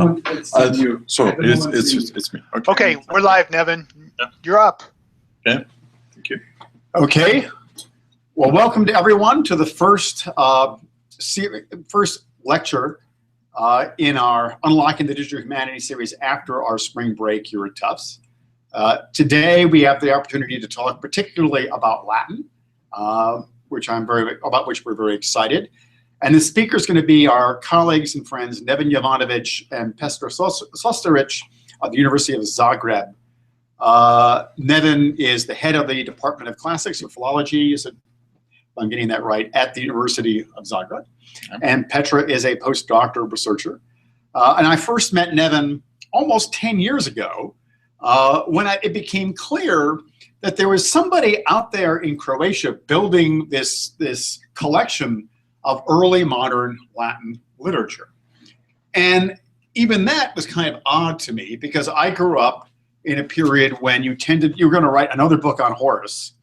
It's me. Okay, we're live, Neven. Yeah. You're up. Okay, thank you. Okay, well, welcome to everyone to the first lecture in our Unlocking the Digital Humanities series after our spring break here at Tufts. Today we have the opportunity to talk particularly about Latin, about which we're very excited. And the speaker is going to be our colleagues and friends Neven Jovanovic and Perseus of the University of Zagreb. Neven is the head of the Department of Classics or Philology, if I'm getting that right, at the University of Zagreb. And Petra is a postdoctoral researcher. And I first met Neven almost 10 years ago when it became clear that there was somebody out there in Croatia building this collection of early modern Latin literature. And even that was kind of odd to me because I grew up in a period when you were going to write another book on Horace,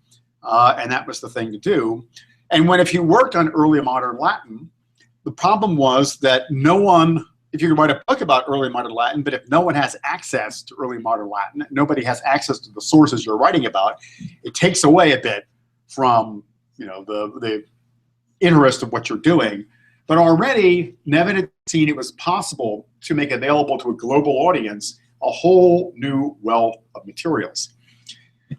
and that was the thing to do. And if you worked on early modern Latin, the problem was that if you could write a book about early modern Latin, but if no one has access to early modern Latin, nobody has access to the sources you're writing about, it takes away a bit from the interest of what you're doing. But already, Neven had seen it was possible to make available to a global audience a whole new wealth of materials.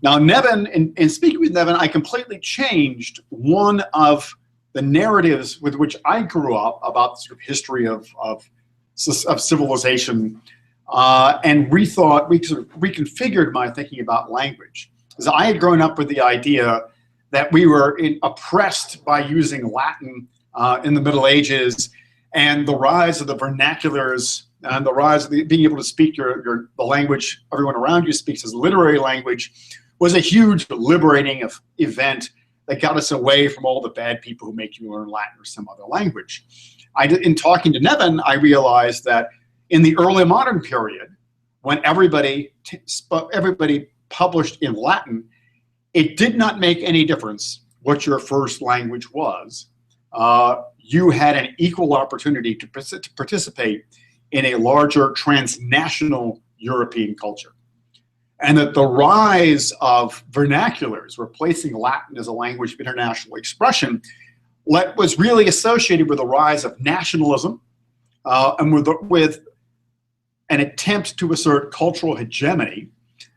Now, Neven, in speaking with Neven, I completely changed one of the narratives with which I grew up about the sort of history of civilization, and reconfigured my thinking about language. Because I had grown up with the idea that we were oppressed by using Latin in the Middle Ages, and the rise of the vernaculars and the rise of being able to speak the language everyone around you speaks as literary language was a huge liberating event that got us away from all the bad people who make you learn Latin or some other language. In talking to Neven, I realized that in the early modern period, when everybody published in Latin, it did not make any difference what your first language was. You had an equal opportunity to participate in a larger transnational European culture. And that the rise of vernaculars replacing Latin as a language of international expression was really associated with the rise of nationalism and with an attempt to assert cultural hegemony.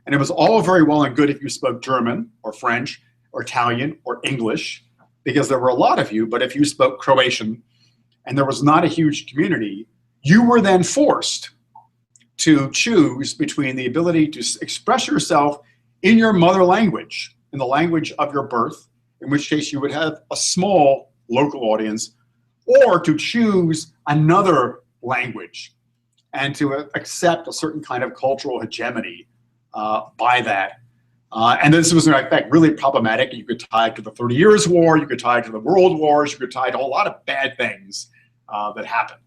And it was all very well and good if you spoke German or French or Italian or English, because there were a lot of you, but if you spoke Croatian and there was not a huge community, you were then forced to choose between the ability to express yourself in your mother language, in the language of your birth, in which case you would have a small local audience, or to choose another language and to accept a certain kind of cultural hegemony by that. And this was, in fact, really problematic. You could tie it to the 30 Years' War, you could tie it to the World Wars, you could tie it to a lot of bad things that happened.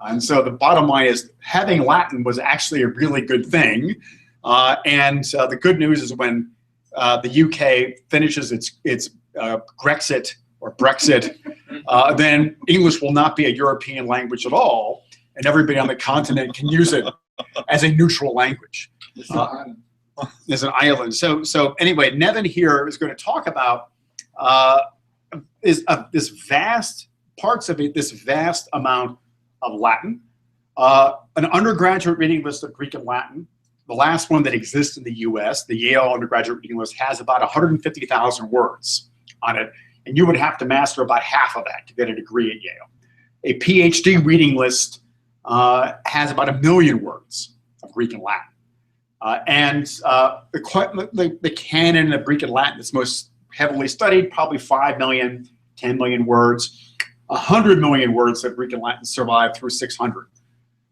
And so the bottom line is having Latin was actually a really good thing. The good news is when the UK finishes its Grexit or Brexit, then English will not be a European language at all, and everybody on the continent can use it as a neutral language. As an island. So anyway, Neven here is going to talk about this vast amount of Latin, an undergraduate reading list of Greek and Latin. The last one that exists in the US, the Yale undergraduate reading list, has about 150,000 words on it, and you would have to master about half of that to get a degree at Yale. A PhD reading list has about 1 million words of Greek and Latin. The canon of Greek and Latin that's most heavily studied, probably 5 million, 10 million words. 100 million words of Greek and Latin survived through 600.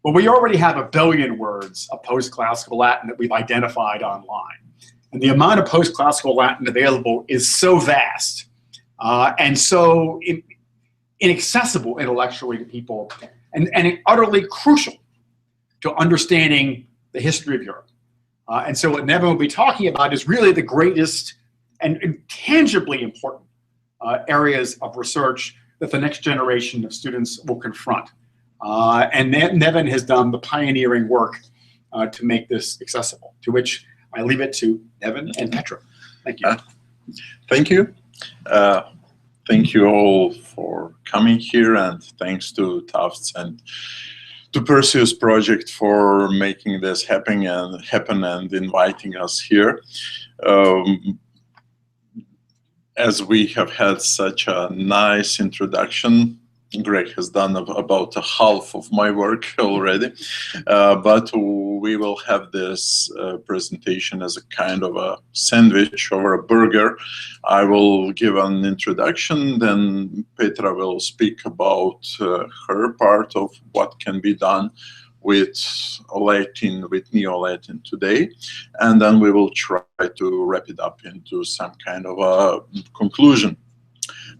But we already have 1 billion words of postclassical Latin that we've identified online. And the amount of postclassical Latin available is so vast and so inaccessible intellectually to people and utterly crucial to understanding the history of Europe. And so what Neven will be talking about is really the greatest and tangibly important areas of research that the next generation of students will confront. And Neven has done the pioneering work to make this accessible, to which I leave it to Neven and Petra. Thank you. Thank you. Thank you all for coming here, and thanks to Tufts and to Perseus project for making this happen and inviting us here. As we have had such a nice introduction, Greg has done about a half of my work already, but we will have this presentation as a kind of a sandwich or a burger. I will give an introduction, then Petra will speak about her part of what can be done with Latin, with Neo-Latin today, and then we will try to wrap it up into some kind of a conclusion.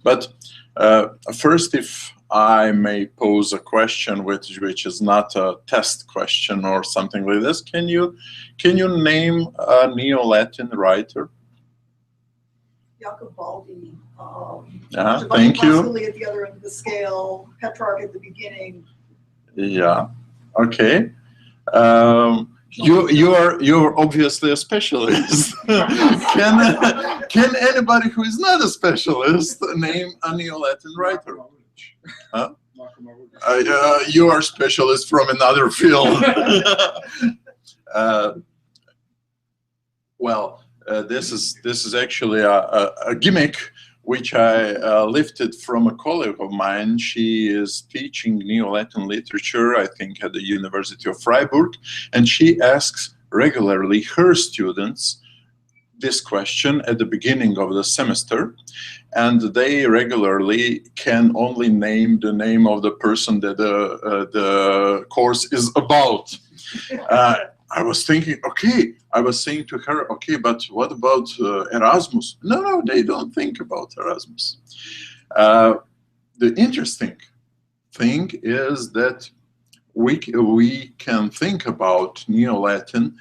But first, if I may pose a question which is not a test question or something like this. Can you name a Neo-Latin writer? Jacobaldi. Thank you. At the other end of the scale, Petrarch at the beginning. Yeah. Okay. You're obviously a specialist. Can anybody who is not a specialist name a Neo-Latin writer? Huh? You are a specialist from another field. Well, this is actually a gimmick which I lifted from a colleague of mine. She is teaching Neo-Latin literature, I think, at the University of Freiburg, and she asks regularly her students this question at the beginning of the semester, and they regularly can only name the name of the person that the course is about. I was thinking, okay, I was saying to her, okay, but what about Erasmus? No, they don't think about Erasmus. The interesting thing is that we can think about Neo-Latin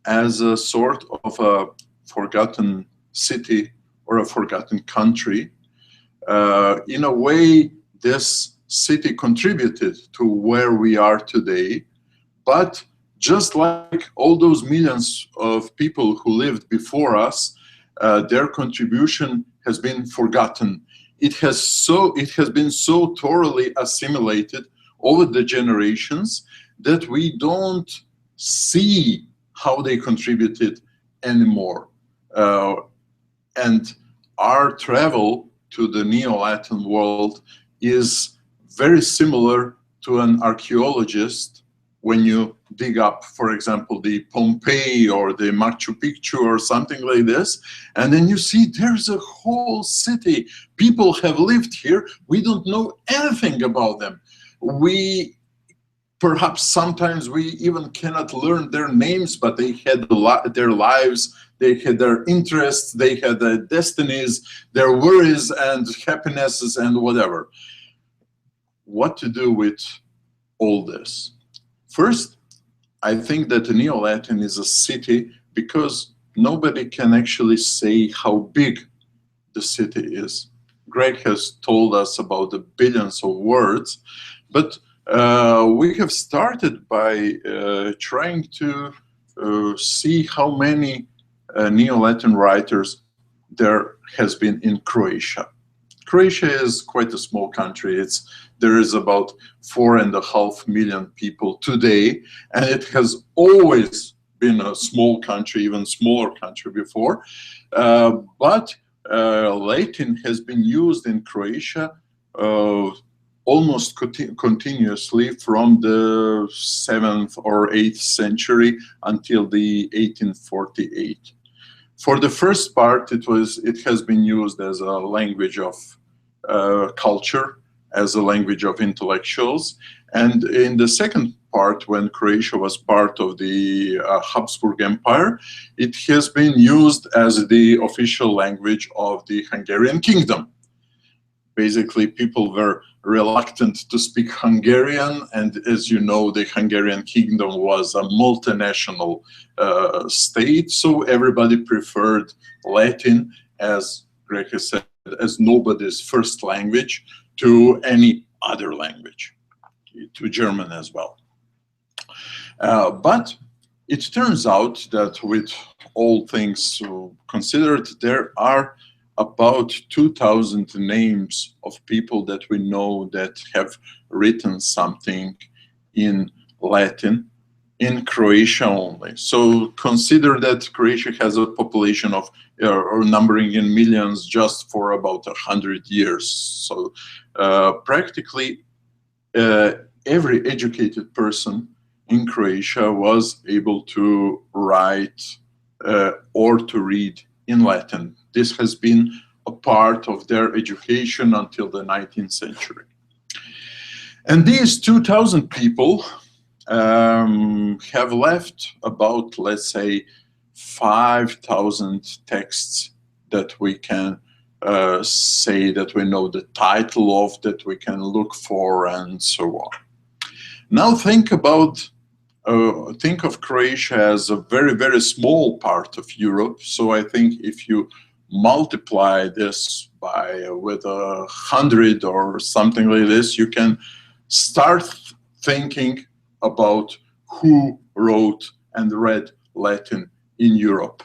as a sort of a forgotten city or a forgotten country. In a way, this city contributed to where we are today, but just like all those millions of people who lived before us, their contribution has been forgotten. It has been so thoroughly assimilated over the generations that we don't see how they contributed anymore. And our travel to the Neo-Latin world is very similar to an archaeologist when you dig up, for example, the Pompeii or the Machu Picchu or something like this, and then you see there's a whole city. People have lived here. We don't know anything about them. Perhaps sometimes we even cannot learn their names, but they had their lives, they had their interests, they had their destinies, their worries and happinesses and whatever. What to do with all this? First, I think that the Neo-Latin is a city because nobody can actually say how big the city is. Greg has told us about the billions of words, but we have started by trying to see how many Neo-Latin writers there has been in Croatia. Croatia is quite a small country. There is about 4.5 million people today, and it has always been a small country, even smaller country before. But Latin has been used in Croatia almost continuously from the 7th or 8th century until the 1848. For the first part, it has been used as a language of culture, as a language of intellectuals. And in the second part, when Croatia was part of the Habsburg Empire, it has been used as the official language of the Hungarian kingdom. Basically, people were reluctant to speak Hungarian, and as you know, the Hungarian kingdom was a multinational state, so everybody preferred Latin, as Greg has said, as nobody's first language to any other language. to German as well. But it turns out that with all things considered, there are about 2,000 names of people that we know that have written something in Latin in Croatia only. So consider that Croatia has a population of, or numbering in millions, just for about 100 years. So practically every educated person in Croatia was able to write or to read in Latin. This has been a part of their education until the 19th century. And these 2,000 people have left about, let's say, 5,000 texts that we can say that we know the title of, that we can look for, and so on. Now think about, think of Croatia as a very, very small part of Europe. So I think if you multiply this by with 100 or something like this, you can start thinking about who wrote and read Latin in Europe.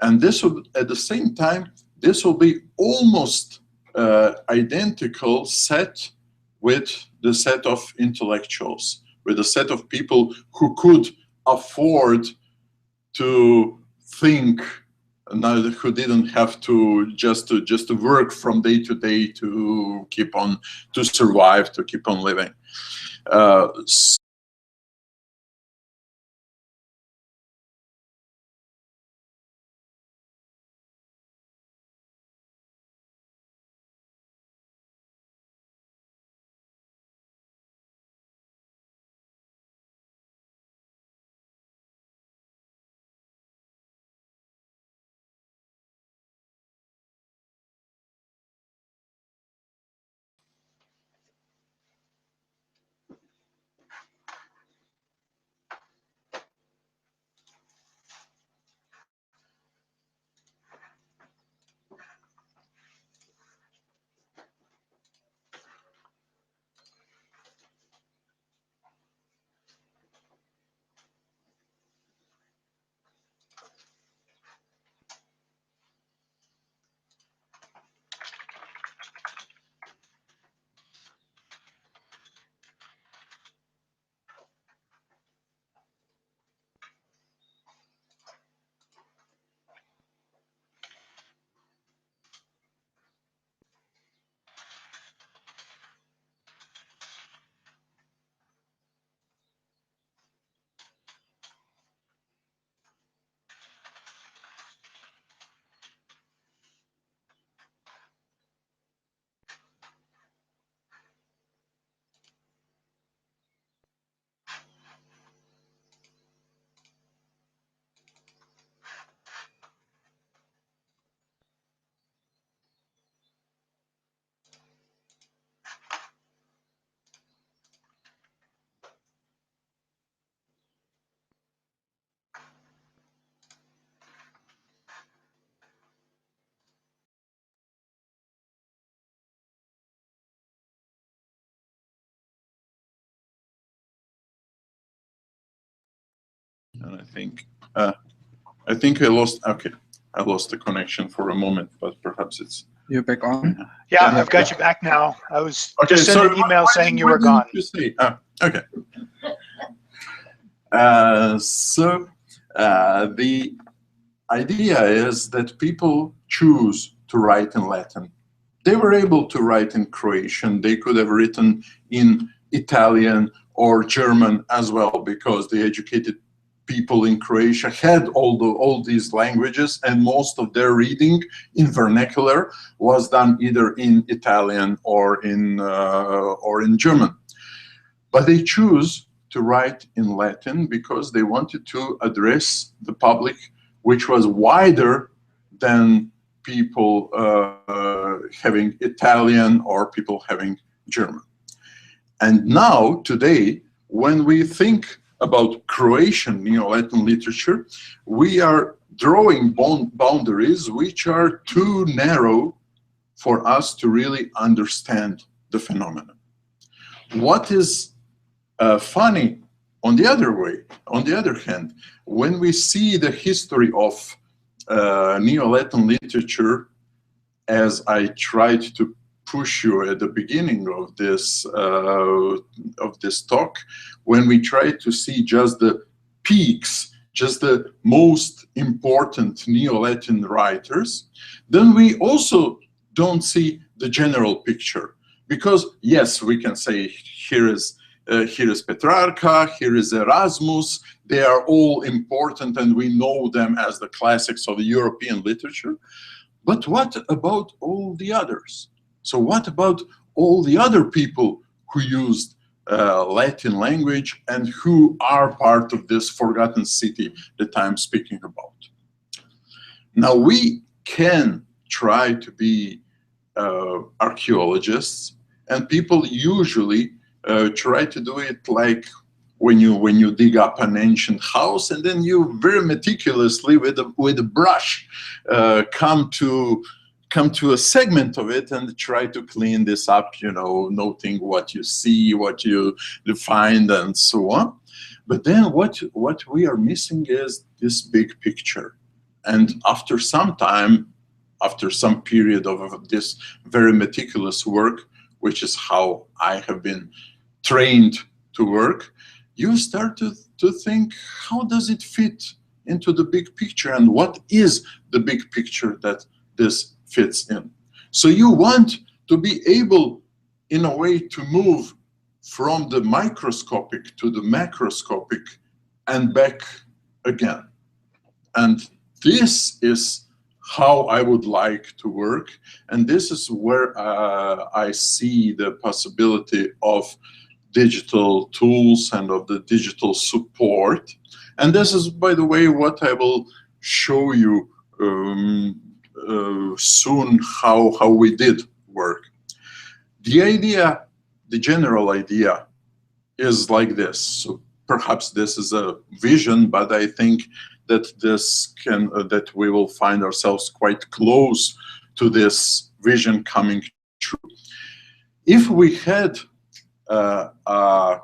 And this will, at the same time, this will be almost identical set with the set of intellectuals, with a set of people who could afford to think, who didn't have to just to work from day to day to keep on, to survive, to keep on living. And I think I lost, okay, I lost the connection for a moment, but perhaps it's... You're back on? Yeah, I've got you back now. I was just sending an email saying you were what gone. did you say? Okay. The idea is that people choose to write in Latin. They were able to write in Croatian. They could have written in Italian or German as well, because the educated people in Croatia had all these languages, and most of their reading in vernacular was done either in Italian or in German. But they choose to write in Latin because they wanted to address the public, which was wider than people having Italian or people having German. And now, today, when we think about Croatian Neo-Latin literature, we are drawing boundaries which are too narrow for us to really understand the phenomenon. What is Funny, on the other hand, when we see the history of Neo-Latin literature, as I tried to push you at the beginning of this talk, when we try to see just the peaks, just the most important Neo-Latin writers, then we also don't see the general picture. Because yes, we can say here is Petrarca, here is Erasmus, they are all important and we know them as the classics of the European literature. But what about all the others? So what about all the other people who used Latin language and who are part of this forgotten city that I'm speaking about? Now we can try to be archaeologists, and people usually try to do it like when you dig up an ancient house, and then you very meticulously with a brush come to a segment of it and try to clean this up, noting what you see, what you find, and so on. But then what we are missing is this big picture. And after some time, after some period of this very meticulous work, which is how I have been trained to work, you start to think, how does it fit into the big picture, and what is the big picture that this fits in? So you want to be able, in a way, to move from the microscopic to the macroscopic and back again. And this is how I would like to work, and this is where I see the possibility of digital tools and of the digital support. And this is, by the way, what I will show you soon, how we did work. The idea, the general idea, is like this. So perhaps this is a vision, but I think that that we will find ourselves quite close to this vision coming true. If we had a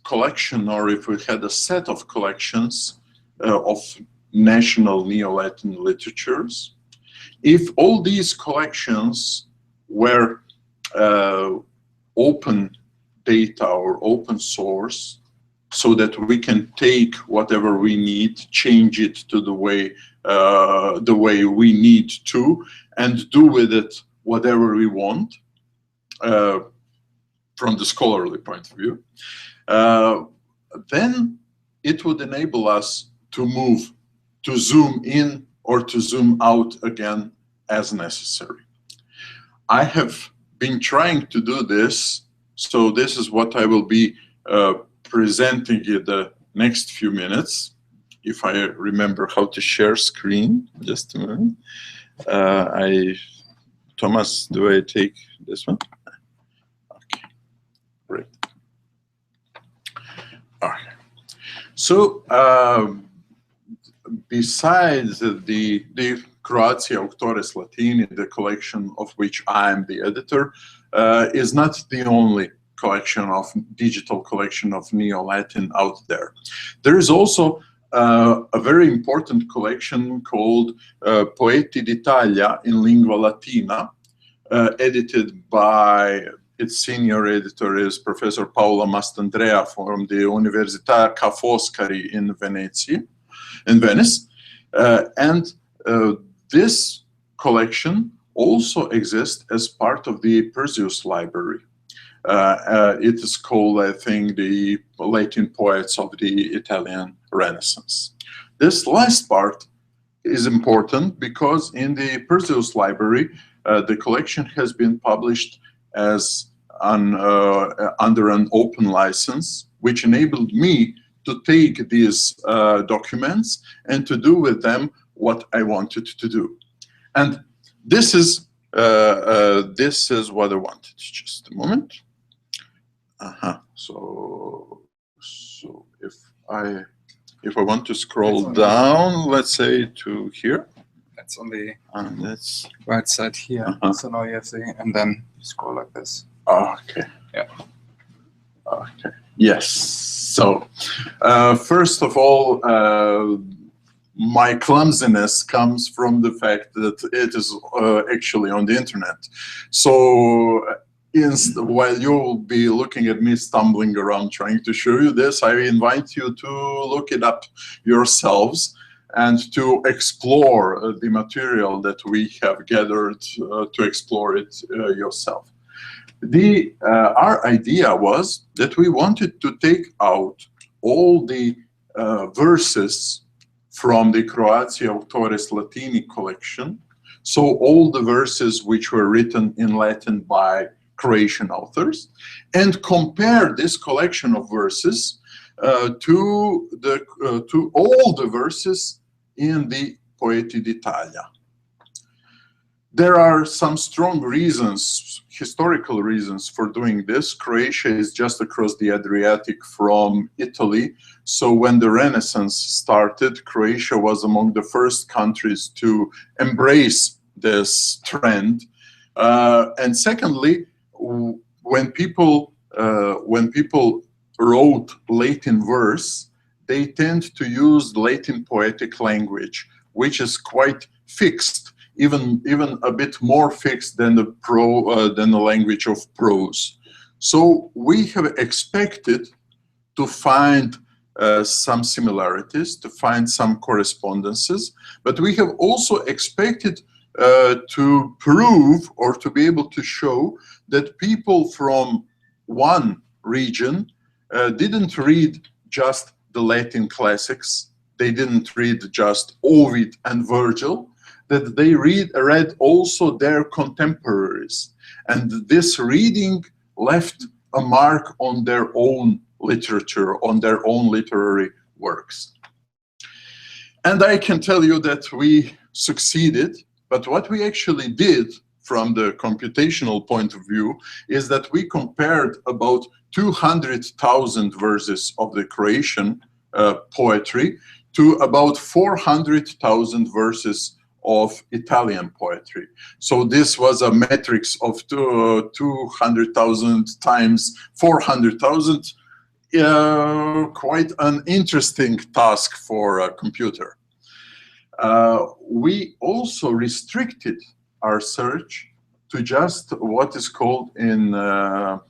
collection, or if we had a set of collections of national Neo-Latin literatures, if all these collections were open data or open source, so that we can take whatever we need, change it to the way we need to, and do with it whatever we want, from the scholarly point of view, then it would enable us to move, to zoom in or to zoom out again as necessary. I have been trying to do this, so this is what I will be presenting in the next few minutes, if I remember how to share screen. Just a moment. Thomas, do I take this one? Okay, great. Okay. So, besides the Croatia Auctores Latini, the collection of which I am the editor, is not the only digital collection of Neo-Latin out there. There is also a very important collection called Poeti d'Italia in Lingua Latina, edited by its senior editor is Professor Paola Mastandrea from the Università Ca' Foscari in Venice. And this collection also exists as part of the Perseus library. It is called, I think, the Latin Poets of the Italian Renaissance. This last part is important because in the Perseus library, the collection has been published as under an open license, which enabled me to take these documents and to do with them what I wanted to do. And this is what I wanted. Just a moment. So if I want to scroll down, let's say to here. That's on the that's right side here. So now you have the, and then you scroll like this. Okay. Yeah. Okay. Yes. So, first of all, my clumsiness comes from the fact that it is actually on the internet. So, while you'll be looking at me stumbling around trying to show you this, I invite you to look it up yourselves and to explore the material that we have gathered, to explore it yourself. Our idea was that we wanted to take out all the verses from the Croatia Autores Latini collection, so all the verses which were written in Latin by Croatian authors, and compare this collection of verses to all the verses in the Poeti d'Italia. There are some strong reasons, historical reasons for doing this. Croatia is just across the Adriatic from Italy. So when the Renaissance started, Croatia was among the first countries to embrace this trend. And secondly, when people wrote Latin verse, they tend to use Latin poetic language, which is quite fixed. Even a bit more fixed than the language of prose. So we have expected to find some similarities, to find some correspondences, but we have also expected to prove or to be able to show that people from one region didn't read just the Latin classics, they didn't read just Ovid and Virgil, that they read also their contemporaries. And this reading left a mark on their own literature, on their own literary works. And I can tell you that we succeeded, but what we actually did from the computational point of view is that we compared about 200,000 verses of the Croatian poetry to about 400,000 verses of Italian poetry. So this was a matrix of 200,000 times 400,000, quite an interesting task for a computer. We also restricted our search to just what is called in the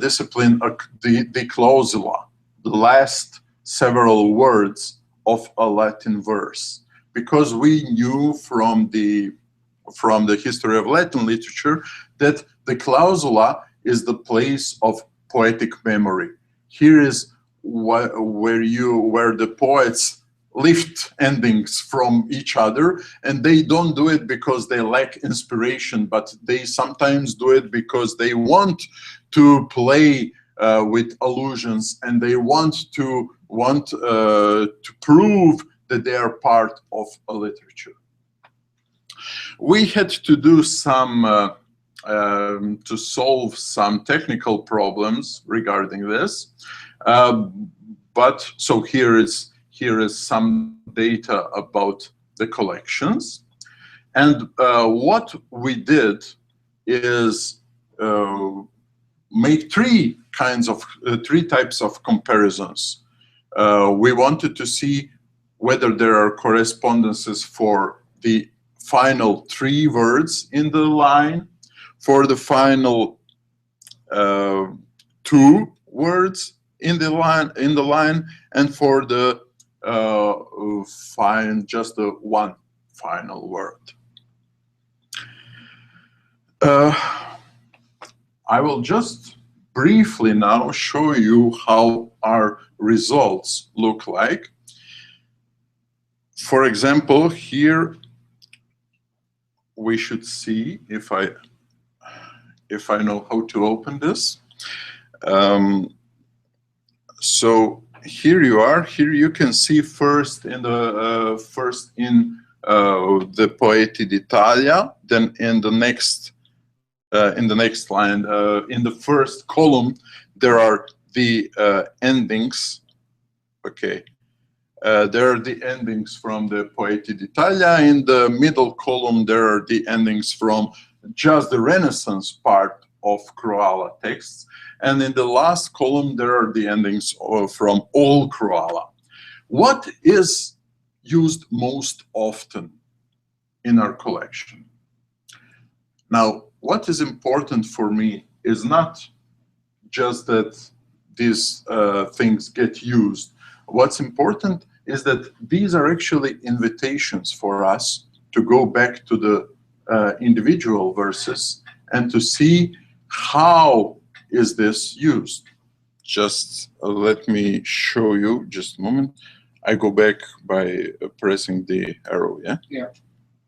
discipline the clausula, the last several words of a Latin verse. Because we knew from the history of Latin literature that the clausula is the place of poetic memory. Here is where the poets lift endings from each other, and they don't do it because they lack inspiration, but they sometimes do it because they want to play with allusions, and they want to prove that they are part of a literature. We had to do some, to solve some technical problems regarding this. But so here is some data about the collections. And what we did is make three types of comparisons. We wanted to see whether there are correspondences for the final 3 words in the line, for the final 2 words in the line, and for the just the 1 final word. I will just briefly now show you how our results look like. For example, here we should see, if I know how to open this. So here you are. Here you can see first in the Poeti d'Italia, then in the next line, in the first column, there are the endings. Okay. There are the endings from the Poeti d'Italia. In the middle column, there are the endings from just the Renaissance part of Croala texts. And in the last column, there are the endings from all Croala. What is used most often in our collection? Now, what is important for me is not just that these things get used. What's important is that these are actually invitations for us to go back to the individual verses and to see how is this used. Just let me show you, just a moment. I go back by pressing the arrow, yeah? Yeah.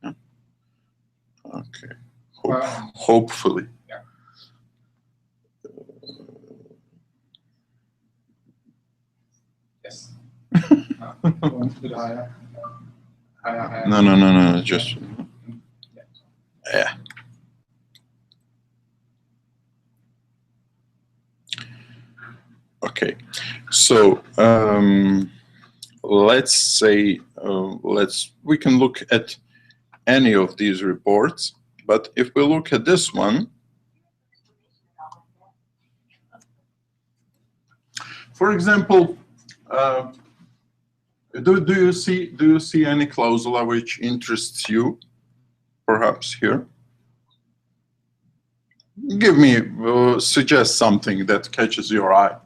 Yeah. Okay. Wow. Hopefully. Yeah. Yes. One bit higher. Higher. No, just, yeah. Okay, so let's say, we can look at any of these reports, but if we look at this one, for example, do you see any clausula which interests you, perhaps here? Give me, suggest something that catches your eye.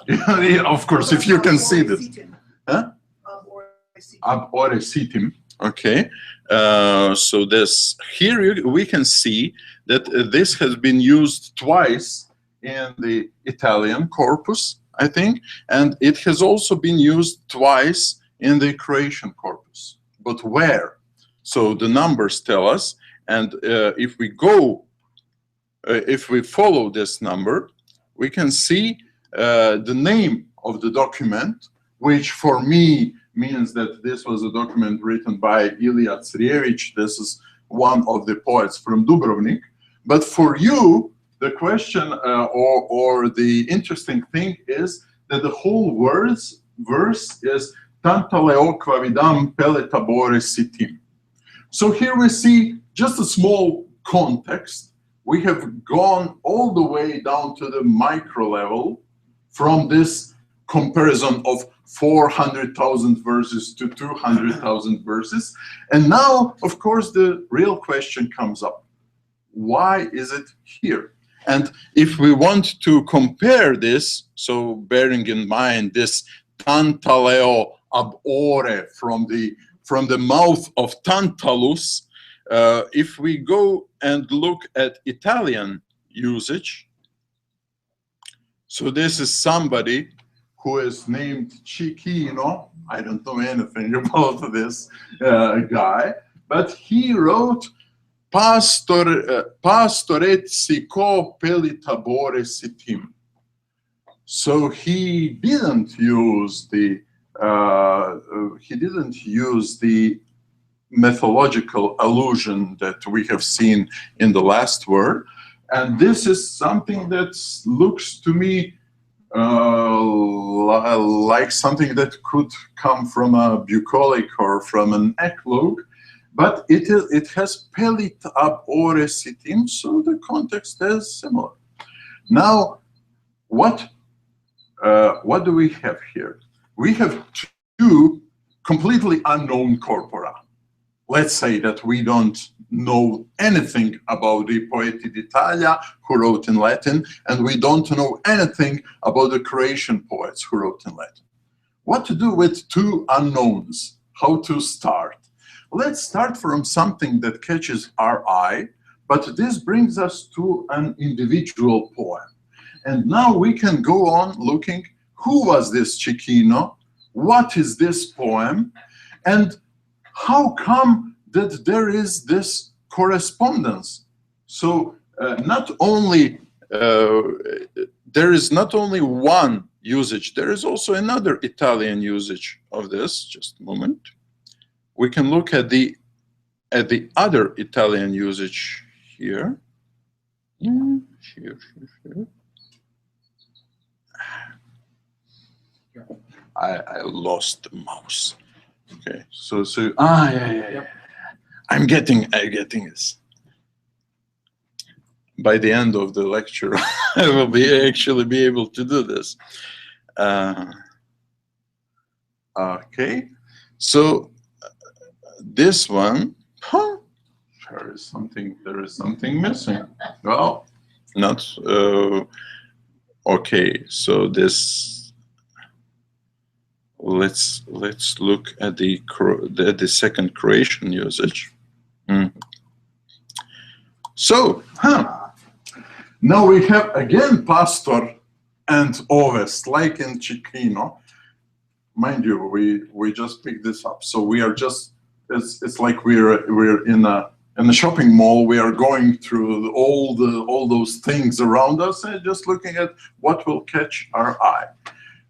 Yeah, of course, if you can see this. Huh? Ab ore sitim. Okay. So this here we can see that this has been used twice in the Italian corpus, I think, and it has also been used twice in the Croatian corpus. But where? So the numbers tell us, and if we go, if we follow this number, we can see the name of the document, which for me means that this was a document written by Ilija Crjević. This is one of the poets from Dubrovnik. But for you, the question or the interesting thing is that the whole verse is Tantaleo quavidam pele tabore sitim. So here we see just a small context. We have gone all the way down to the micro level from this comparison of 400,000 verses to 200,000 verses. And now, of course, the real question comes up. Why is it here? And if we want to compare this, so bearing in mind this Tantaleo ab ore from the mouth of Tantalus, if we go and look at Italian usage, so this is somebody who is named Cicchino. I don't know anything about this guy, but he wrote Pastoret sico pelitabore sitim. So he didn't use the mythological allusion that we have seen in the last word. And this is something that looks to me like something that could come from a bucolic or from an eclogue, but it has pelit ab ore sitim, so the context is similar. Now, what do we have here? We have two completely unknown corpora. Let's say that we don't know anything about the Poeti d'Italia who wrote in Latin, and we don't know anything about the Croatian poets who wrote in Latin. What to do with two unknowns? How to start? Let's start from something that catches our eye, but this brings us to an individual poem. And now we can go on looking, who was this Cicchino? What is this poem? And how come that there is this correspondence? So not only there is not only one usage, there is also another Italian usage of this. Just a moment. We can look at the other Italian usage here. Here. I lost the mouse. Okay, so yeah. I'm getting this. by the end of the lecture, I will actually be able to do this. Okay, so this one, there is something missing. Well, not okay. So this, let's look at the second Croatian usage. So, now we have again pastor and ovest, like in Cicchino. Mind you, we just picked this up, so we are just, it's like we're in a shopping mall. We are going through all those things around us and just looking at what will catch our eye.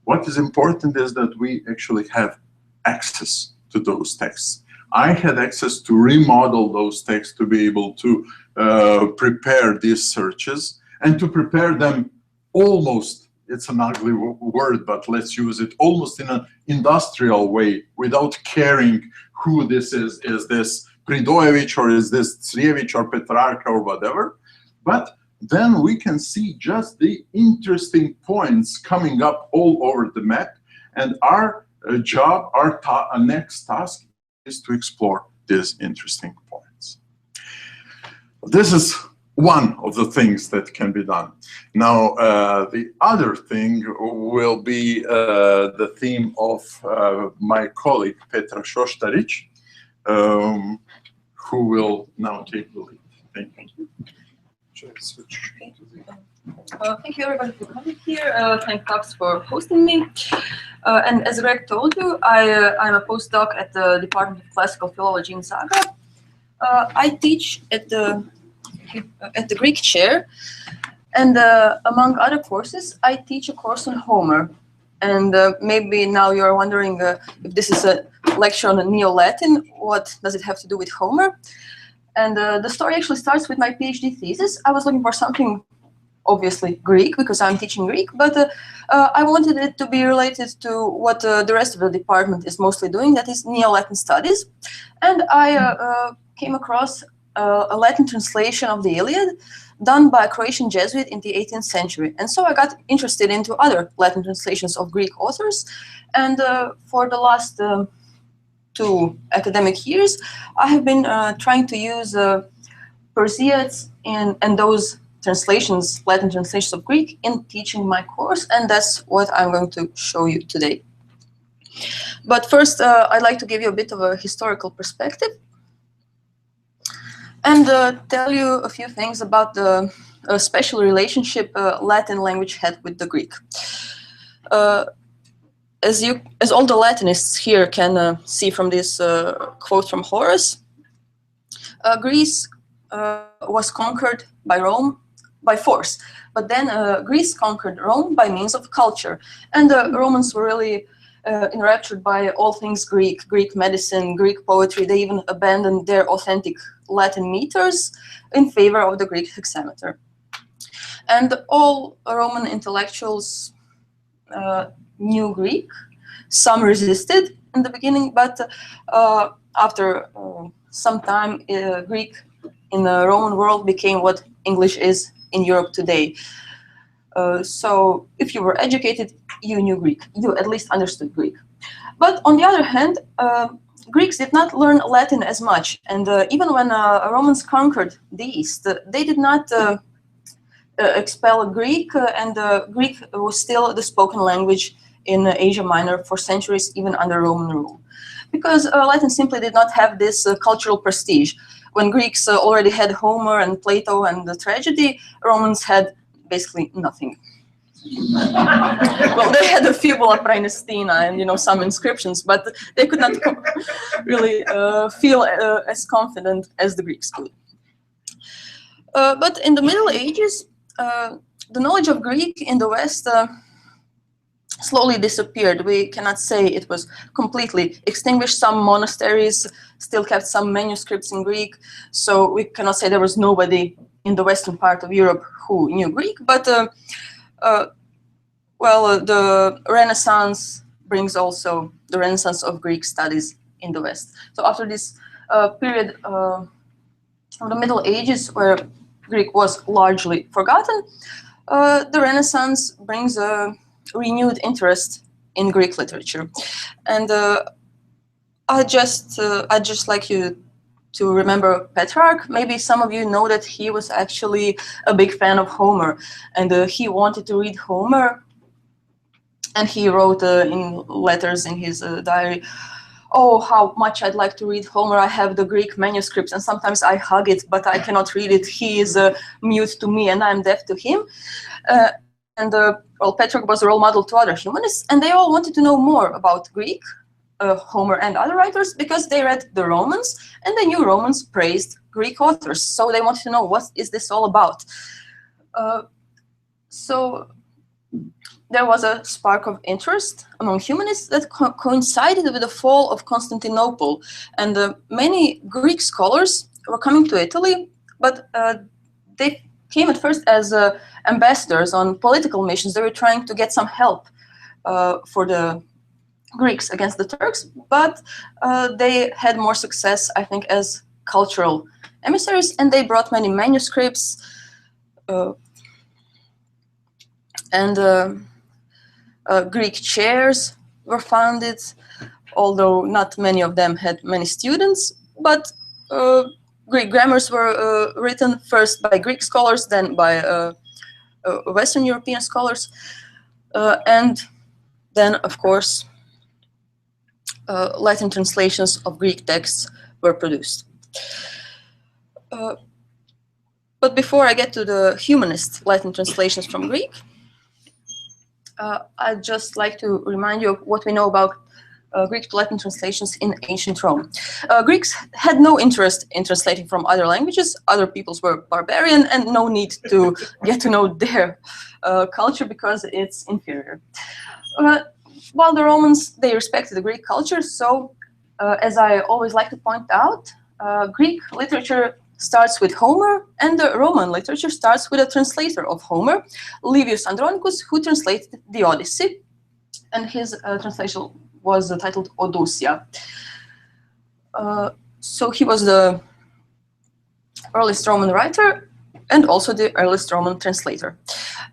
What is important is that we actually have access to those texts. I had access to remodel those texts to be able to prepare these searches and to prepare them almost, it's an ugly word, but let's use it, almost in an industrial way, without caring who this is. Is this Pridojević, or is this Crjević or Petrarca or whatever? But then we can see just the interesting points coming up all over the map, and our job, our next task is to explore these interesting points. This is one of the things that can be done. Now, the other thing will be the theme of my colleague Petra Šoštarić, who will now take the lead. Thank you. Thank you everybody for coming here. Thank Tufts for hosting me. And as Greg told you, I'm a postdoc at the Department of Classical Philology in Zagreb. I teach at the Greek chair, and among other courses, I teach a course on Homer. And maybe now you're wondering if this is a lecture on Neo-Latin, what does it have to do with Homer? And the story actually starts with my PhD thesis. I was looking for something obviously Greek, because I'm teaching Greek, but I wanted it to be related to what the rest of the department is mostly doing, that is Neo-Latin studies. And I came across a Latin translation of the Iliad done by a Croatian Jesuit in the 18th century. And so I got interested into other Latin translations of Greek authors. And for the last 2 academic years, I have been trying to use Perseus and those translations, Latin translations of Greek, in teaching my course, and that's what I'm going to show you today. But first, I'd like to give you a bit of a historical perspective and tell you a few things about the special relationship Latin language had with the Greek. As all the Latinists here can see from this quote from Horace, Greece was conquered by Rome by force, but then Greece conquered Rome by means of culture, and the Romans were really enraptured by all things Greek, Greek medicine, Greek poetry. They even abandoned their authentic Latin meters in favor of the Greek hexameter. And all Roman intellectuals knew Greek. Some resisted in the beginning, but after some time, Greek in the Roman world became what English is in Europe today. So if you were educated, you knew Greek. You at least understood Greek. But on the other hand, Greeks did not learn Latin as much. And even when Romans conquered the East, they did not expel Greek, and Greek was still the spoken language in Asia Minor for centuries, even under Roman rule. Because Latin simply did not have this cultural prestige. When Greeks already had Homer and Plato and the tragedy, Romans had basically nothing. Well, they had a Fibula Praenestina and some inscriptions, but they could not really feel as confident as the Greeks could. But in the Middle Ages, the knowledge of Greek in the West slowly disappeared. We cannot say it was completely extinguished. Some monasteries still kept some manuscripts in Greek, so we cannot say there was nobody in the western part of Europe who knew Greek. But well, the Renaissance brings also the Renaissance of Greek studies in the West. So after this period of the Middle Ages, where Greek was largely forgotten, the Renaissance brings a renewed interest in Greek literature. And I'd just like you to remember Petrarch. Maybe some of you know that he was actually a big fan of Homer, and he wanted to read Homer, and he wrote in letters in his diary, "Oh, how much I'd like to read Homer. I have the Greek manuscripts, and sometimes I hug it, but I cannot read it. He is mute to me, and I'm deaf to him." Well, Petrarch was a role model to other humanists, and they all wanted to know more about Greek, Homer and other writers, because they read the Romans, and they knew Romans praised Greek authors. So they wanted to know, what is this all about? So there was a spark of interest among humanists that coincided with the fall of Constantinople. And many Greek scholars were coming to Italy, but they came at first as ambassadors on political missions. They were trying to get some help for the Greeks against the Turks, but they had more success, I think, as cultural emissaries, and they brought many manuscripts and Greek chairs were founded, although not many of them had many students, but Greek grammars were written first by Greek scholars, then by Western European scholars, and then, of course, Latin translations of Greek texts were produced. But before I get to the humanist Latin translations from Greek, I'd just like to remind you of what we know about Greek to Latin translations in ancient Rome. Greeks had no interest in translating from other languages. Other peoples were barbarian, and no need to get to know their culture because it's inferior. While the Romans, they respected the Greek culture, so as I always like to point out, Greek literature starts with Homer, and the Roman literature starts with a translator of Homer, Livius Andronicus, who translated the Odyssey, and his translation was titled Odusia. So he was the earliest Roman writer and also the earliest Roman translator.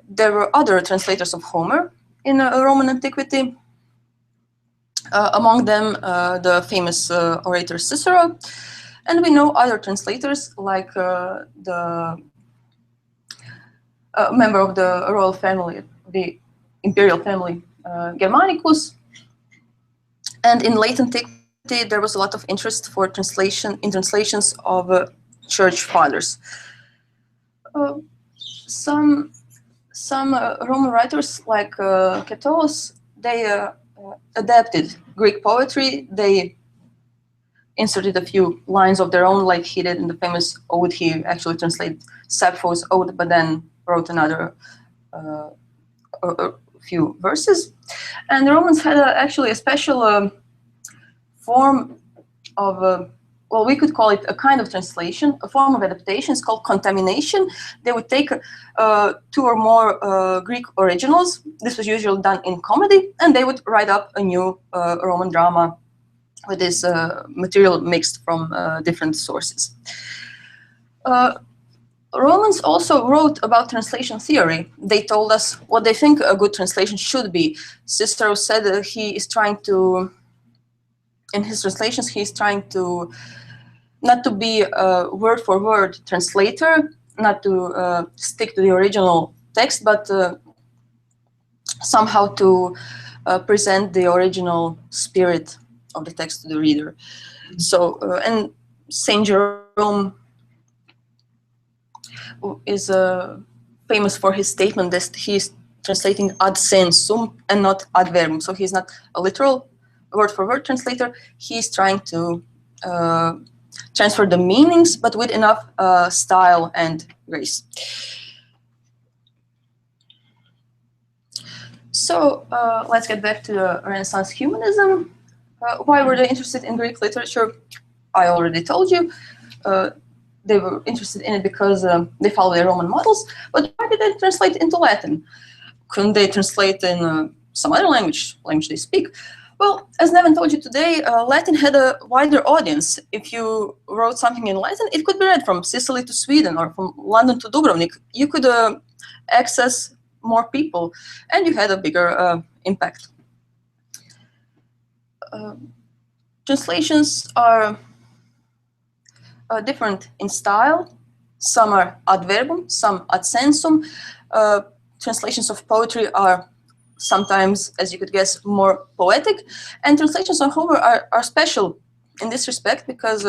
There were other translators of Homer in Roman antiquity, among them the famous orator Cicero, and we know other translators like the member of the royal family, the imperial family, Germanicus. And in late antiquity, there was a lot of interest for translations of church fathers. Some Roman writers like Catullus, they adapted Greek poetry. They inserted a few lines of their own, like he did in the famous ode. He actually translated Sappho's ode, but then wrote another a few verses. And the Romans had actually a special form of, well, we could call it a kind of translation, a form of adaptation. It's called contamination. They would take 2 or more Greek originals. This was usually done in comedy, and they would write up a new Roman drama with this material mixed from different sources. Romans also wrote about translation theory. They told us what they think a good translation should be. Cicero said that he is trying to, in his translations, he is trying to not to be a word-for-word translator, not to stick to the original text, but somehow to present the original spirit of the text to the reader. So, and Saint Jerome is famous for his statement that he's translating ad sensum and not ad verbum. So he's not a literal word-for-word translator. He's trying to transfer the meanings, but with enough style and grace. So let's get back to the Renaissance humanism. Why were they interested in Greek literature? I already told you. They were interested in it because they follow their Roman models, but why did they translate into Latin? Couldn't they translate in some other language they speak? Well, as Neven told you today, Latin had a wider audience. If you wrote something in Latin, it could be read from Sicily to Sweden or from London to Dubrovnik. You could access more people, and you had a bigger impact. Translations are different in style. Some are ad verbum, some ad sensum. Translations of poetry are sometimes, as you could guess, more poetic. And translations of Homer are special in this respect because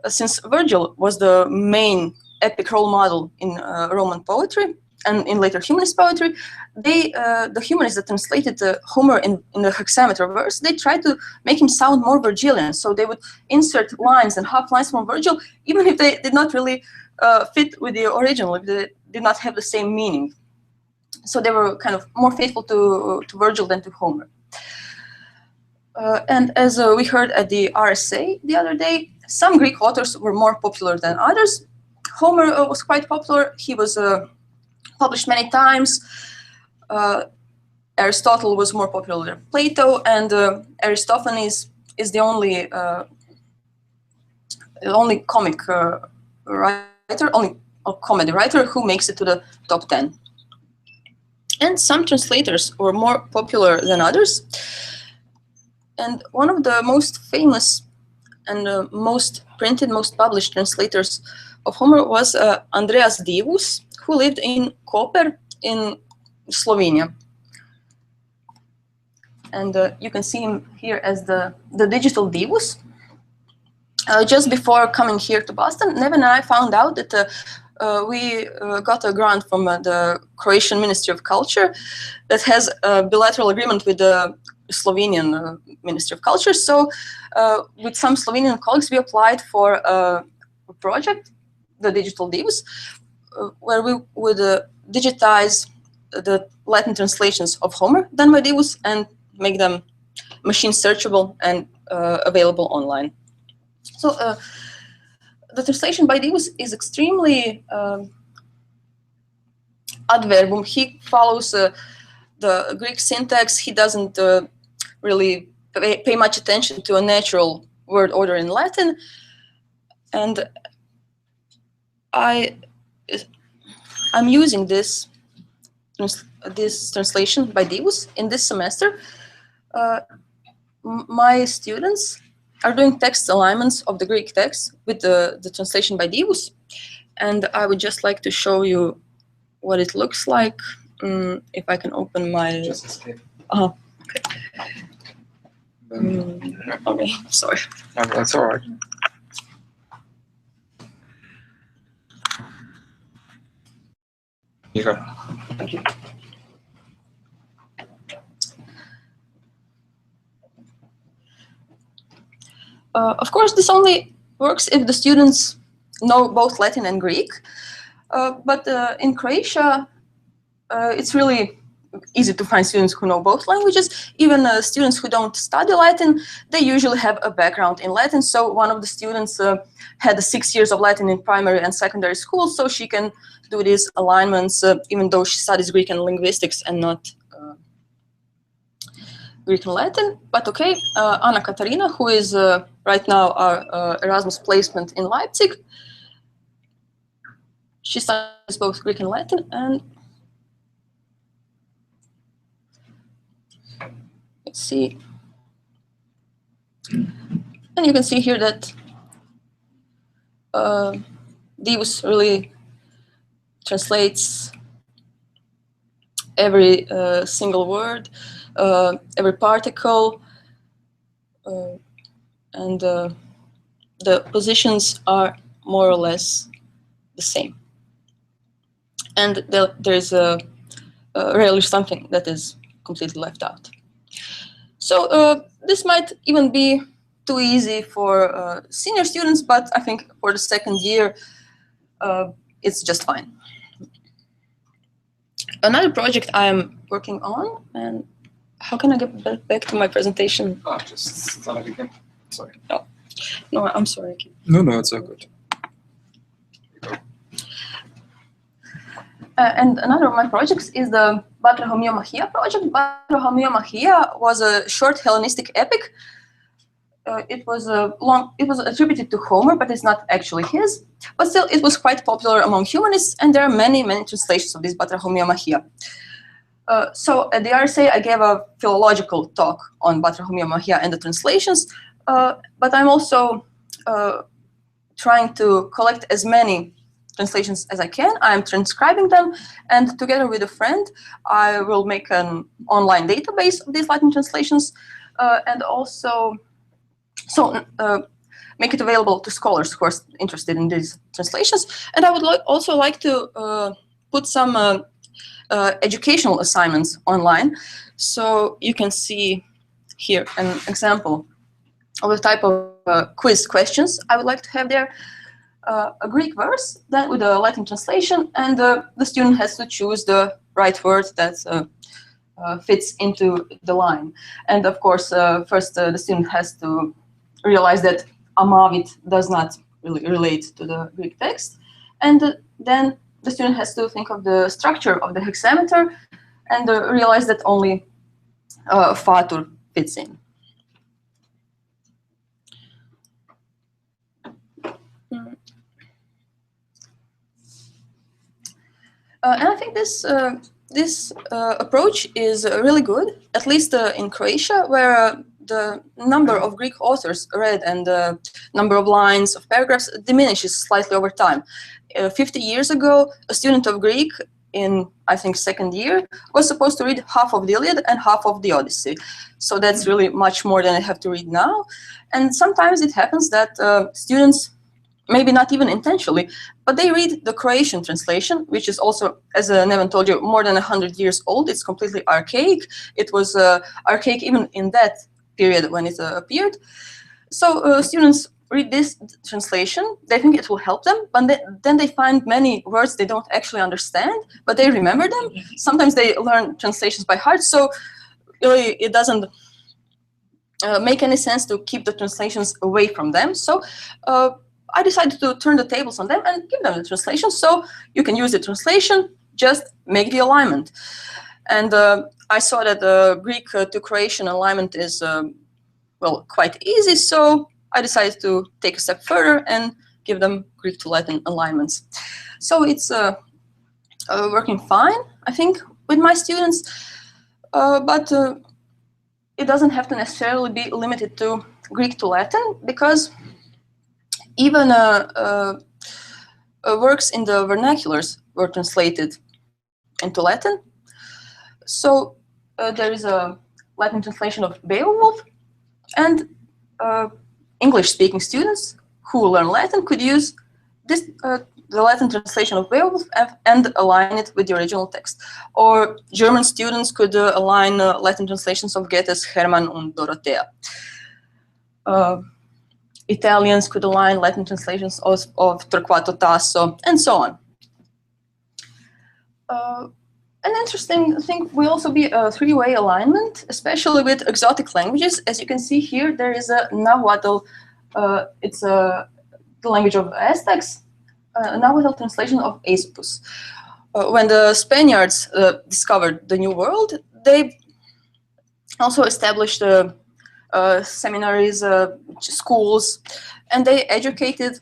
since Virgil was the main epic role model in Roman poetry and in later humanist poetry, the humanists that translated Homer in the hexameter verse, they tried to make him sound more Virgilian. So they would insert lines and half lines from Virgil, even if they did not really fit with the original, if they did not have the same meaning. So they were kind of more faithful to Virgil than to Homer. And as we heard at the RSA the other day, some Greek authors were more popular than others. Homer was quite popular. He was published many times. Aristotle was more popular than Plato, and Aristophanes is the only comic writer, only comedy writer who makes it to the top 10. And some translators were more popular than others. And one of the most famous and most printed, most published translators of Homer was Andreas Divus, who lived in Koper in Slovenia. And you can see him here as the digital Divus. Just before coming here to Boston, Neven and I found out that we got a grant from the Croatian Ministry of Culture that has a bilateral agreement with the Slovenian Ministry of Culture. So with some Slovenian colleagues, we applied for a project, the Digital Divus, where we would digitize the Latin translations of Homer done by Divus and make them machine searchable and available online. So the translation by Divus is extremely ad verbum. He follows the Greek syntax. He doesn't really pay much attention to a natural word order in Latin. And I'm using this translation by Divus in this semester. My students are doing text alignments of the Greek text with the translation by Divus. And I would just like to show you what it looks like. If I can open my... Just escape. Oh, okay. Okay, sorry. No, that's all right. You go. Thank you. Of course, this only works if the students know both Latin and Greek. But in Croatia, it's really easy to find students who know both languages. Even students who don't study Latin, they usually have a background in Latin. So one of the students had 6 years of Latin in primary and secondary school, so she can do these alignments even though she studies Greek and linguistics and not Greek and Latin. But okay, Anna Katarina, who is right now our Erasmus placement in Leipzig, she studies both Greek and Latin, and let's see. And you can see here that Divus really translates every single word, every particle, and the positions are more or less the same. And there's rarely something that is completely left out. So this might even be too easy for senior students, but I think for the second year, it's just fine. Another project I am working on, and how can I get back to my presentation? Oh, just start again. Sorry. No, I'm sorry. No, it's all good. And another of my projects is the Batrahomiomachia project. Batrahomiomachia was a short Hellenistic epic. It was attributed to Homer, but it's not actually his. But still, it was quite popular among humanists, and there are many translations of this Batrahomiomachia. So at the RSA, I gave a philological talk on Batrahomiomachia and the translations, but I'm also trying to collect as many translations as I can. I'm transcribing them, and together with a friend, I will make an online database of these Latin translations, and also make it available to scholars who are interested in these translations. And I would also like to put some educational assignments online. So you can see here an example of the type of quiz questions I would like to have there. A Greek verse, then with a Latin translation, and the student has to choose the right word that fits into the line. And of course, first the student has to realize that amavit does not really relate to the Greek text. And then the student has to think of the structure of the hexameter and realize that only fatur fits in. And I think this approach is really good, at least in Croatia, where the number of Greek authors read and the number of lines of paragraphs diminishes slightly over time. 50 years ago, a student of Greek in, I think, second year was supposed to read half of the Iliad and half of the Odyssey. So that's really much more than I have to read now. And sometimes it happens that students, maybe not even intentionally, but they read the Croatian translation, which is also, as Neven told you, more than 100 years old. It's completely archaic. It was archaic even in that period when it appeared. So students read this translation, they think it will help them, but then they find many words they don't actually understand, but they remember them. Sometimes they learn translations by heart, so really it doesn't make any sense to keep the translations away from them. So I decided to turn the tables on them and give them the translation, so you can use the translation, just make the alignment. And I saw that the Greek to Croatian alignment is, well, quite easy, so I decided to take a step further and give them Greek to Latin alignments. So it's working fine, I think, with my students, but it doesn't have to necessarily be limited to Greek to Latin, because even works in the vernaculars were translated into Latin. So there is a Latin translation of Beowulf, and English-speaking students who learn Latin could use this, the Latin translation of Beowulf and align it with the original text. Or German students could align Latin translations of Goethe's Hermann und Dorothea. Italians could align Latin translations of Torquato Tasso, and so on. An interesting thing will also be a three-way alignment, especially with exotic languages. As you can see here, there is a Nahuatl, it's the language of Aztecs, a Nahuatl translation of Aesopus. When the Spaniards discovered the New World, they also established seminaries, schools, and they educated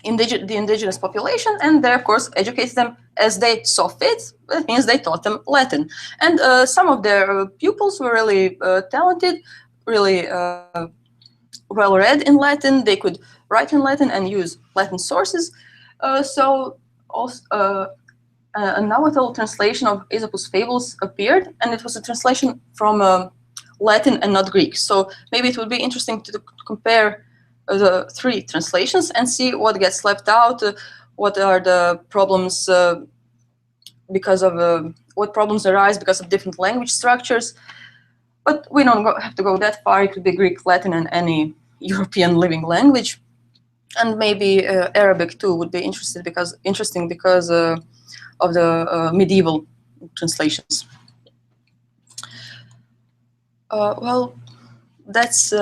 the indigenous population, and they, of course, educated them as they saw fit. That means they taught them Latin. And some of their pupils were really talented, really well-read in Latin. They could write in Latin and use Latin sources. So also, a Nahuatl translation of Aesopus' fables appeared, and it was a translation from Latin and not Greek. So maybe it would be interesting to compare the three translations and see what gets left out, what are the problems because of what problems arise because of different language structures. But we don't have to go that far. It could be Greek, Latin, and any European living language, and maybe Arabic too would be interesting because of the medieval translations. Well, that's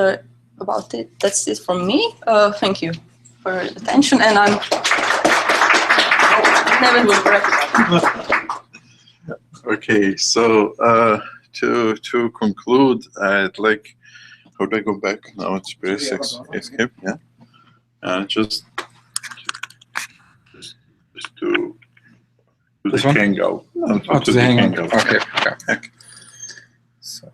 about it. That's it from me. Thank you for your attention, and I'm Neven will wrap it up. Okay, so to conclude, I'd like, how do I go back? Now it's press escape, yeah. Just to the This one? Hangout. Oh, to the Hangout. Okay. Okay. So.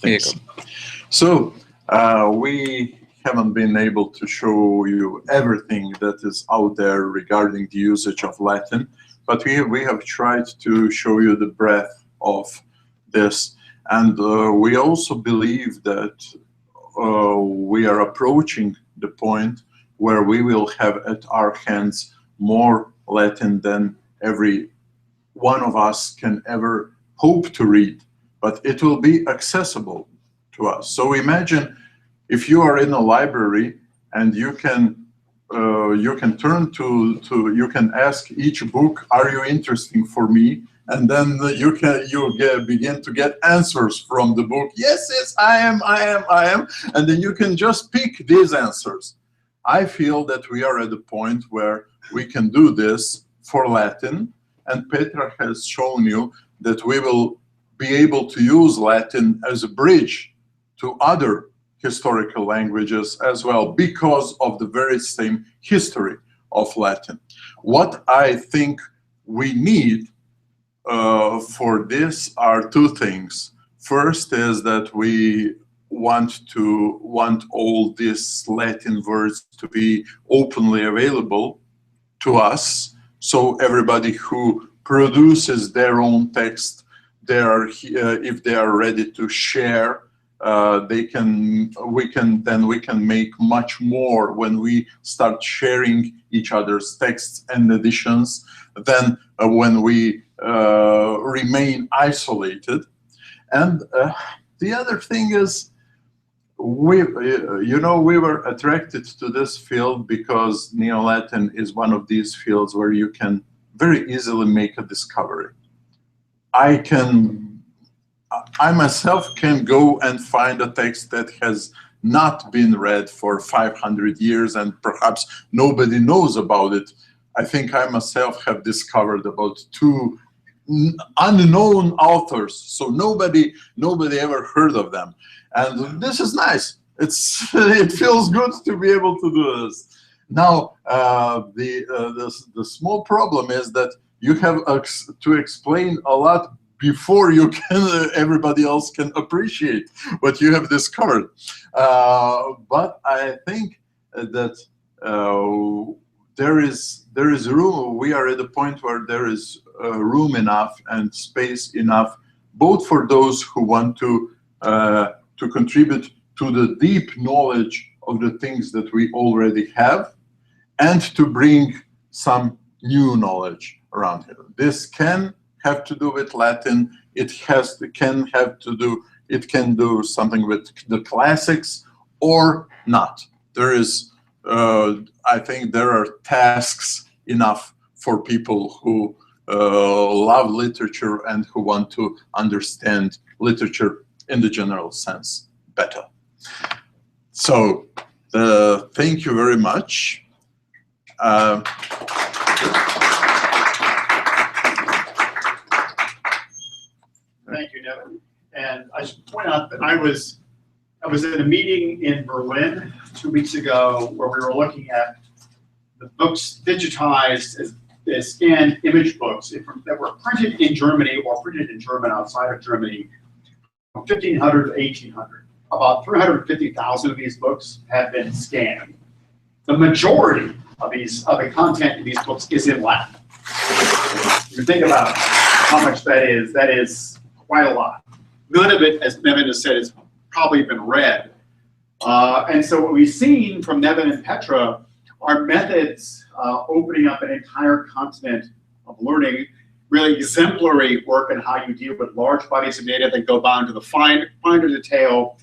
Thanks. So we haven't been able to show you everything that is out there regarding the usage of Latin, but we have tried to show you the breadth of this. And we also believe that we are approaching the point where we will have at our hands more Latin than every one of us can ever hope to read, but it will be accessible to us. So imagine if you are in a library and you can turn to you can ask each book, are you interesting for me? And then you begin to get answers from the book. Yes, yes, I am. And then you can just pick these answers. I feel that we are at the point where we can do this for Latin, and Petra has shown you that we will be able to use Latin as a bridge to other historical languages as well, because of the very same history of Latin. What I think we need for this are two things. First is that we want all these Latin words to be openly available to us, so everybody who produces their own text, if they are ready to share, we can make much more when we start sharing each other's texts and editions than when we remain isolated. And the other thing is, we were attracted to this field because Neo-Latin is one of these fields where you can very easily make a discovery. I myself can go and find a text that has not been read for 500 years and perhaps nobody knows about it. I think I myself have discovered about 2 unknown authors, so nobody ever heard of them. And this is nice. It feels good to be able to do this. Now, the small problem is that you have to explain a lot before everybody else can appreciate what you have discovered. But I think that there is room. We are at a point where there is room enough and space enough, both for those who want to contribute to the deep knowledge of the things that we already have, and to bring some new knowledge around here. This can have to do with Latin. It can do something with the classics or not. There is, I think there are tasks enough for people who love literature and who want to understand literature in the general sense better. So thank you very much. Thank you, Neven. And I should point out that I was at a meeting in Berlin 2 weeks ago where we were looking at the books digitized as scanned image books that were printed in Germany or printed in German outside of Germany from 1500 to 1800. About 350,000 of these books have been scanned. The majority of the content in these books is in Latin. If you think about how much that is quite a lot. None of it, as Neven has said, has probably been read. And so what we've seen from Neven and Petra are methods opening up an entire continent of learning, really exemplary work in how you deal with large bodies of data that go down to the finer detail,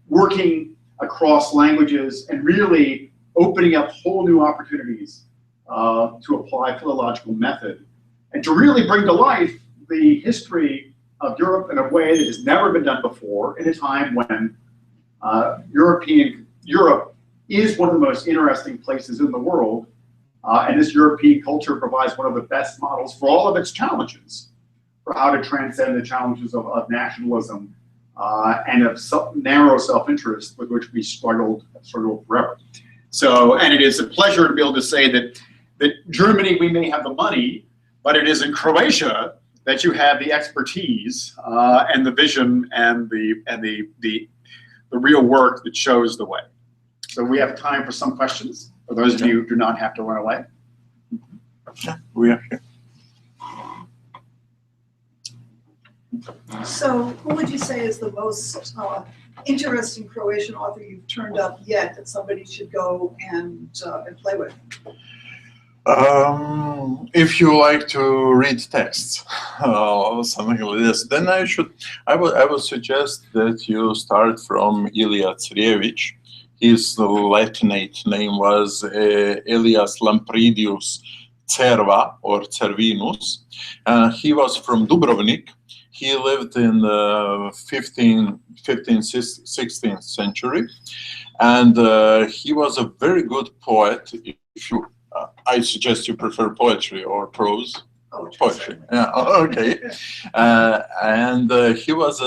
working across languages, and really opening up whole new opportunities to apply philological method, and to really bring to life the history of Europe in a way that has never been done before, in a time when Europe is one of the most interesting places in the world, and this European culture provides one of the best models for all of its challenges, for how to transcend the challenges of nationalism and of narrow self-interest with which we struggled forever. So, and it is a pleasure to be able to say that Germany, we may have the money, but it is in Croatia that you have the expertise and the vision and the real work that shows the way. So we have time for some questions. For those of you who do not have to run away. Yeah, we are here. So who would you say is the most interesting Croatian author you've turned up yet that somebody should go and play with? If you like to read texts or something like this, then I would suggest that you start from Ilija Cvjević. His Latinate name was Elias Lampridius Cerva or Cervinus. He was from Dubrovnik. He lived in the 15th, 16th century, and he was a very good poet. If you, I suggest you prefer poetry or prose. Poetry. Yeah. Okay. And he was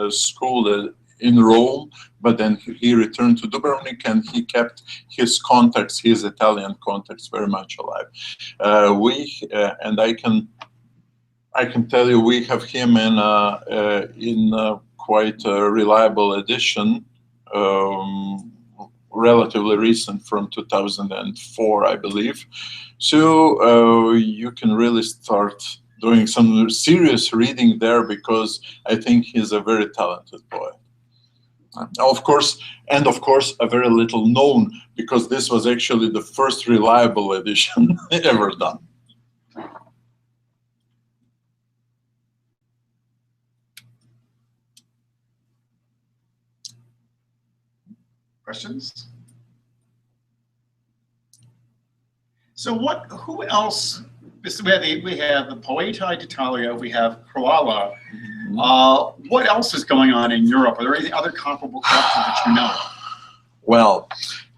schooled in Rome, but then he returned to Dubrovnik and he kept his contacts, his Italian contacts, very much alive. And I can tell you, we have him in quite a reliable edition. Relatively recent, from 2004, I believe. So you can really start doing some serious reading there, because I think he's a very talented poet. Of course, a very little known, because this was actually the first reliable edition ever done. Questions? So who else, we have the Poetae d'Italia, we have Croala. What else is going on in Europe? Are there any other comparable collections that you know? Well,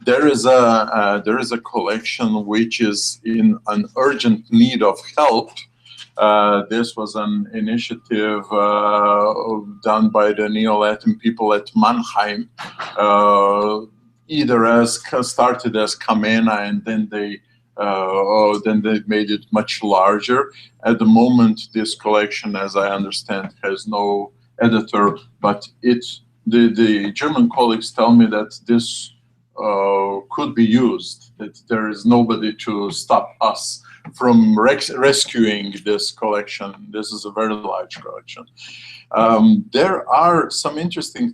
there is a collection which is in an urgent need of help. This was an initiative done by the Neo-Latin people at Mannheim, started as Camena, and then they made it much larger. At the moment, this collection, as I understand, has no editor, but the German colleagues tell me that this could be used, that there is nobody to stop us from rescuing this collection. This is a very large collection. There are some interesting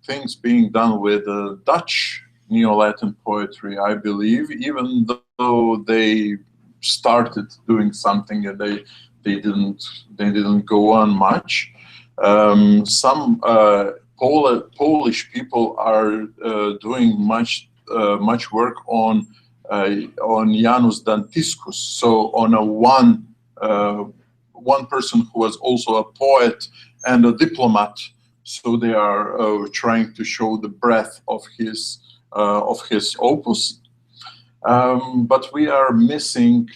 things being done with Dutch Neo-Latin poetry, I believe, even though they started doing something and they didn't go on much. Some Polish people are doing much work on Janus Dantiscus, so on one person who was also a poet and a diplomat. So they are trying to show the breadth of his opus. But we are missing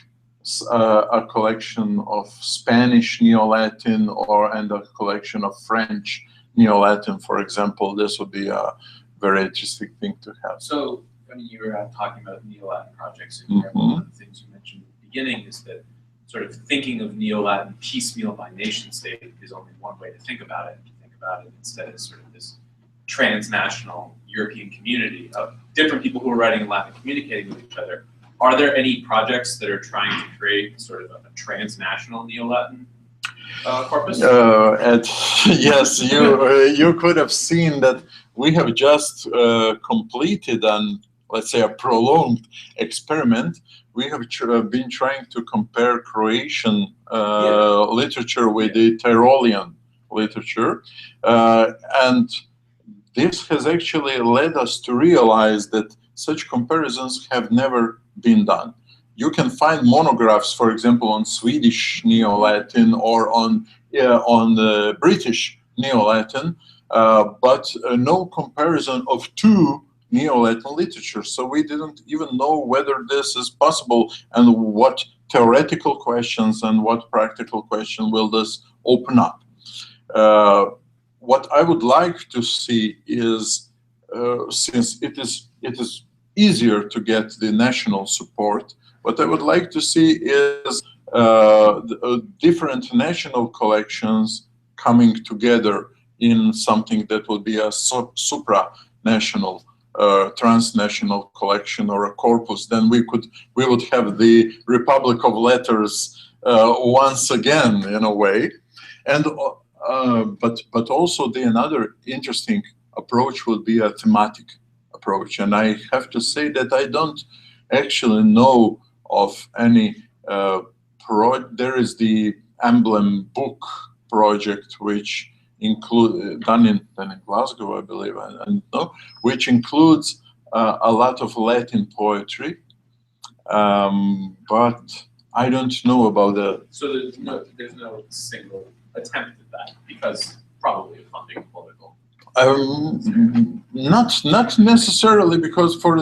a collection of Spanish Neo-Latin and a collection of French Neo-Latin, for example. This would be a very interesting thing to have. So when you were talking about Neo-Latin projects, and one of the things you mentioned at the beginning is that sort of thinking of Neo-Latin piecemeal by nation state is only one way to think about it. To think about it instead as sort of this transnational European community of different people who are writing in Latin, communicating with each other. Are there any projects that are trying to create sort of a transnational Neo-Latin corpus? Yes, you could have seen that we have just completed let's say a prolonged experiment. We have been trying to compare Croatian literature with the Tyrolean literature, and this has actually led us to realize that such comparisons have never been done. you can find monographs, for example, on Swedish Neo-Latin or on British Neo-Latin, but no comparison of two Neo-Latin literature. So we didn't even know whether this is possible and what theoretical questions and what practical question will this open up. What I would like to see is, since it is easier to get the national support, what I would like to see is different national collections coming together in something that would be a supranational, transnational collection or a corpus. Then we would have the Republic of Letters once again, in a way, and but also another interesting approach would be a thematic approach. And I have to say that I don't actually know of any there is the Emblem Book project, which done in Glasgow, I believe, I don't know, which includes a lot of Latin poetry, but I don't know about the. So there's no single attempt at that because probably of funding political. Not necessarily because for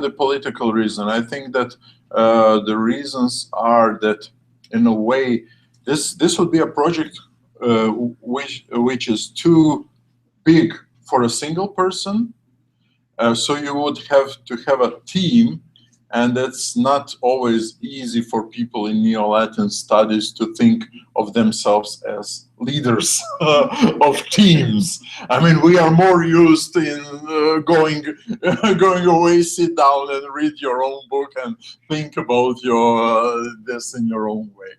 the political reason. I think that the reasons are that in a way this would be a project which is too big for a single person. So you would have to have a team, and that's not always easy for people in Neo-Latin studies to think of themselves as leaders of teams. I mean, we are more used in going away, sit down and read your own book and think about this in your own way.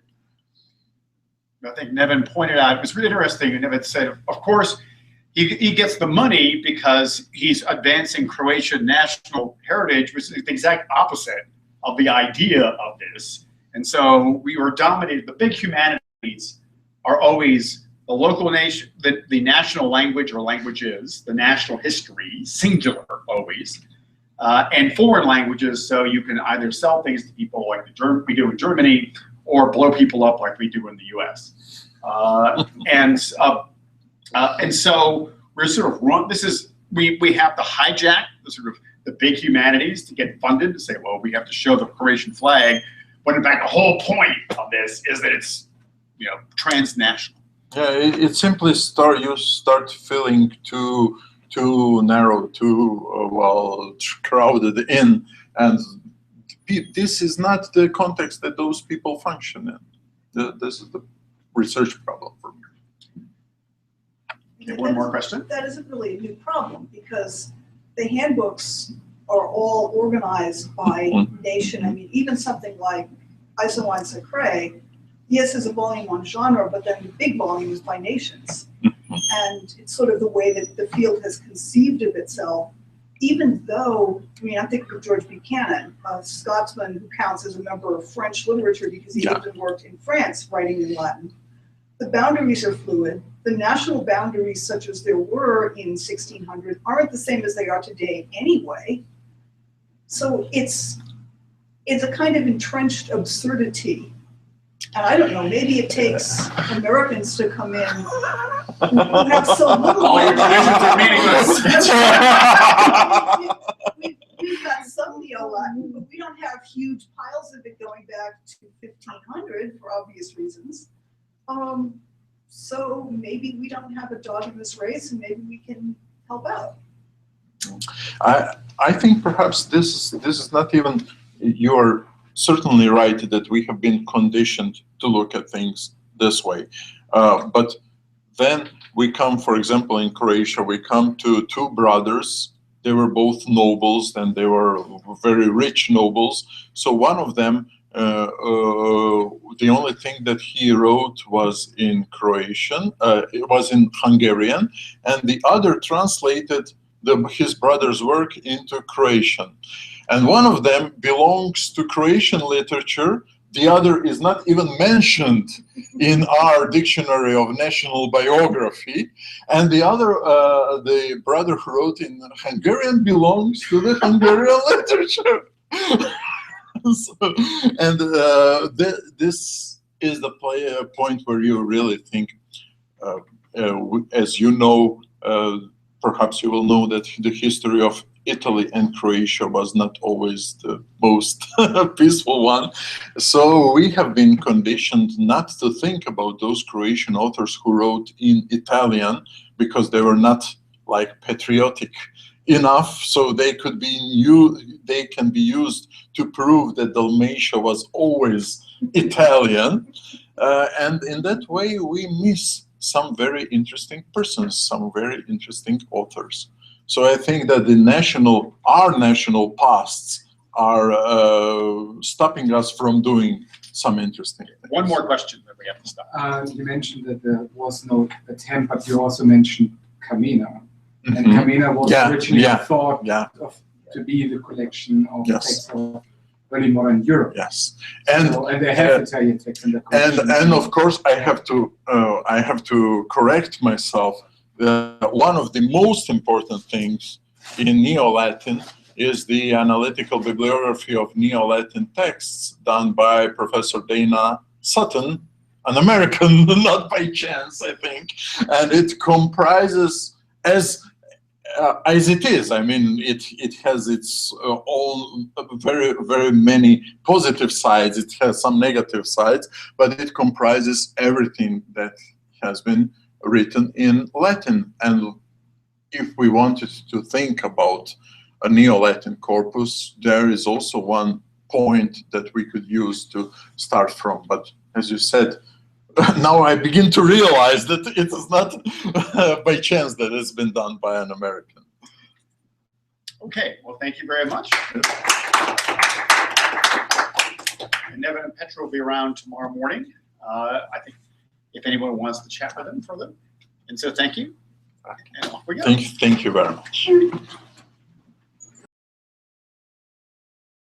I think Neven pointed out, it was really interesting, Neven said, of course, he gets the money because he's advancing Croatian national heritage, which is the exact opposite of the idea of this. And so we were dominated. The big humanities are always the local nation, the national language or languages, the national history, singular always, and foreign languages. So you can either sell things to people like we do in Germany, or blow people up like we do in the U.S. And so we're sort of we have to hijack the big humanities to get funded to say, well, we have to show the Croatian flag, when in fact the whole point of this is that it's transnational. Yeah, it simply you start feeling too narrow, too crowded in, and this is not the context that those people function in. This is the research problem for me. Okay, one more question. That isn't really a new problem because the handbooks are all organized by nation. I mean, even something like Isoline Sacre, yes, is a volume on genre, but then the big volume is by nations. And it's sort of the way that the field has conceived of itself, even though, I mean, I think of George Buchanan, a Scotsman who counts as a member of French literature because he lived and worked in France writing in Latin. The boundaries are fluid. The national boundaries, such as there were in 1600, aren't the same as they are today anyway. So it's a kind of entrenched absurdity. And I don't know, maybe it takes Americans to come in who have so little. All your traditions are meaningless. We've got some Neo-Latin, but we don't have huge piles of it going back to 1500 for obvious reasons. So maybe we don't have a dog in this race, and maybe we can help out. I think perhaps this is not even, you're certainly right that we have been conditioned to look at things this way. But then we come, for example, in Croatia, we come to two brothers. They were both nobles, and they were very rich nobles. So one of them, the only thing that he wrote was in Croatian, it was in Hungarian, and the other translated his brother's work into Croatian. And one of them belongs to Croatian literature, the other is not even mentioned in our dictionary of national biography, and the other, the brother who wrote in Hungarian belongs to the Hungarian literature. And this is the point where you really think, as you know, perhaps you will know that the history of Italy and Croatia was not always the most peaceful one. So we have been conditioned not to think about those Croatian authors who wrote in Italian because they were not like patriotic enough, so they can be used to prove that Dalmatia was always Italian, and in that way we miss some very interesting persons, some very interesting authors. So I think that our national pasts are stopping us from doing some interesting things. One more question that we have to stop. You mentioned that there was no attempt, but you also mentioned Camina. And Camina was originally thought to be the collection of texts of early modern Europe. Yes, and they have Italian texts in the collection. And of course, I have to correct myself. One of the most important things in Neo-Latin is the analytical bibliography of Neo-Latin texts done by Professor Dana Sutton, an American, not by chance, I think, and it comprises as it is. I mean, it has its own very many positive sides. It has some negative sides, but it comprises everything that has been written in Latin. And if we wanted to think about a Neo-Latin corpus, there is also one point that we could use to start from. But as you said, now I begin to realize that it is not by chance that it's been done by an American. Okay, well, thank you very much. And Neven and Petra will be around tomorrow morning. I think if anyone wants to chat with them further. And so thank you. And off we go. Thank you very much.